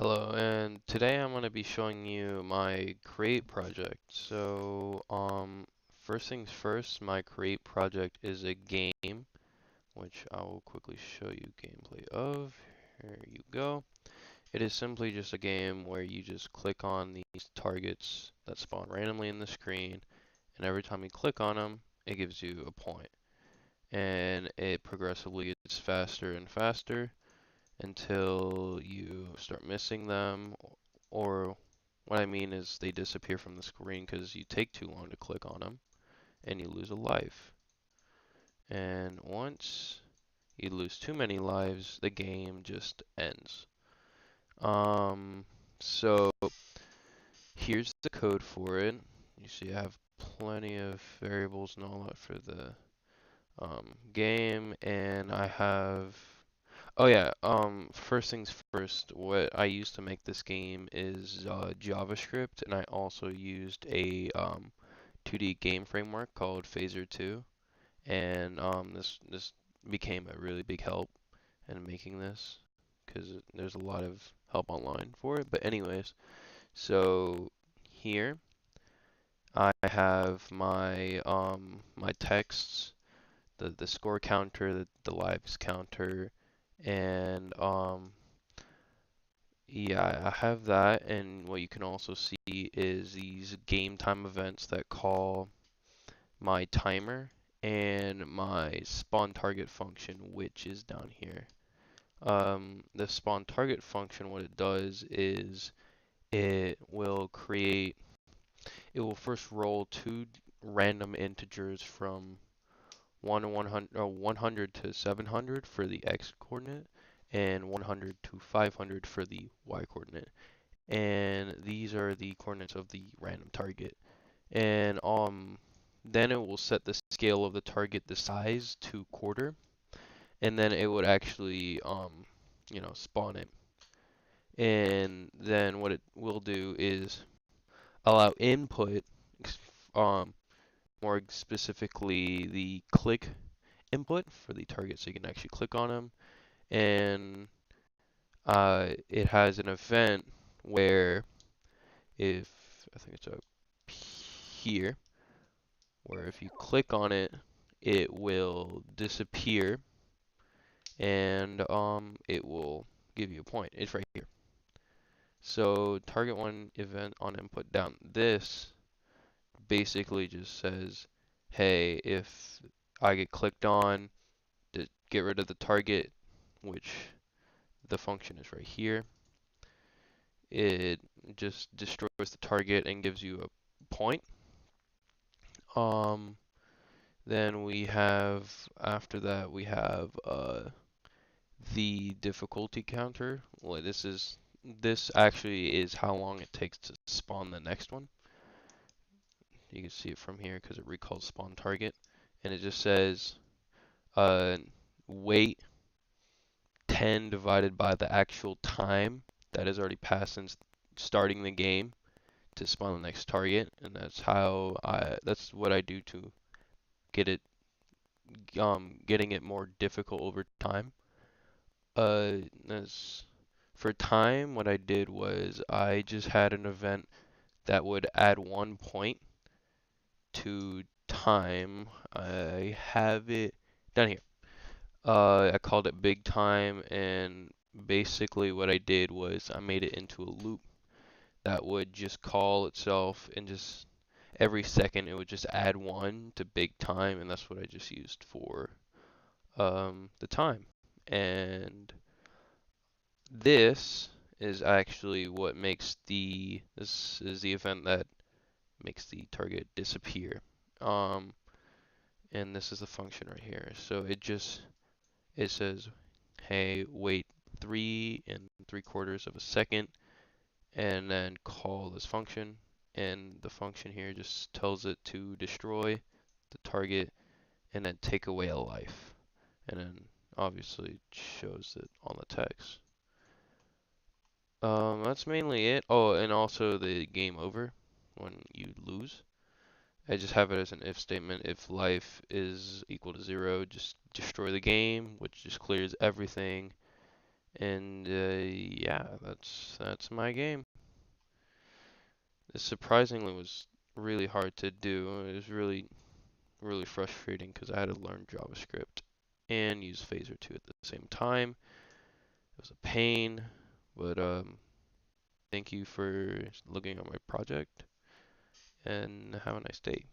Hello, and today I'm going to be showing you my Create project. First things first, my Create project is a game, which I will quickly show you gameplay of. Here you go. It is simply just a game where you just click on these targets that spawn randomly in the screen, and every time you click on them, it gives you a point. And it progressively gets faster and faster until you start missing them, or what I mean is they disappear from the screen because you take too long to click on them and you lose a life. And once you lose too many lives, the game just ends. Um, so here's the code for it. You see I have plenty of variables and all that for the game, and I have Oh yeah, first things first, what I used to make this game is JavaScript, and I also used a 2D game framework called Phaser 2, and this became a really big help in making this, because there's a lot of help online for it. But anyways, so here I have my texts, the score counter, the lives counter, and yeah, I have that, and what you can also see is these game time events that call my timer and my spawn target function, which is down here. The spawn target function, what it does is it will first roll two random integers from 100 to 700 for the x coordinate, and 100 to 500 for the y coordinate. And these are the coordinates of the random target. And then it will set the scale of the target, the size, to quarter, and then it would actually spawn it. And then what it will do is allow input, um more specifically the click input for the target, so you can actually click on them. And it has an event where if I think it's up here, where if you click on it, it will disappear, and it will give you a point. It's right here. So target one event on input down. This basically just says, hey, if I get clicked on, to get rid of the target, which the function is right here. It just destroys the target and gives you a point. Um, Then we have, after that, we have the difficulty counter. Well, this actually is how long it takes to spawn the next one. You can see it from here because it recalls spawn target, and it just says uh, wait 10 divided by the actual time that has already passed since starting the game to spawn the next target, and that's what I do to get it getting it more difficult over time. As for time, what I did was I just had an event that would add 1 point to time. I have it down here. I called it big time, and basically what I did was I made it into a loop that would just call itself, and just every second it would just add one to big time, and that's what I just used for the time. And this is actually what makes this is the event that makes the target disappear. Um, and this is the function right here. So it says, hey, wait 3 3/4 of a second, and then call this function. And the function here just tells it to destroy the target and then take away a life. And then obviously it shows it on the text. That's mainly it. Oh, and also the game over when you lose. I just have it as an if statement. If life is equal to 0, just destroy the game, which just clears everything. And yeah, that's my game. This surprisingly was really hard to do. It was really frustrating because I had to learn JavaScript and use Phaser 2 at the same time. It was a pain, but thank you for looking at my project and have a nice day.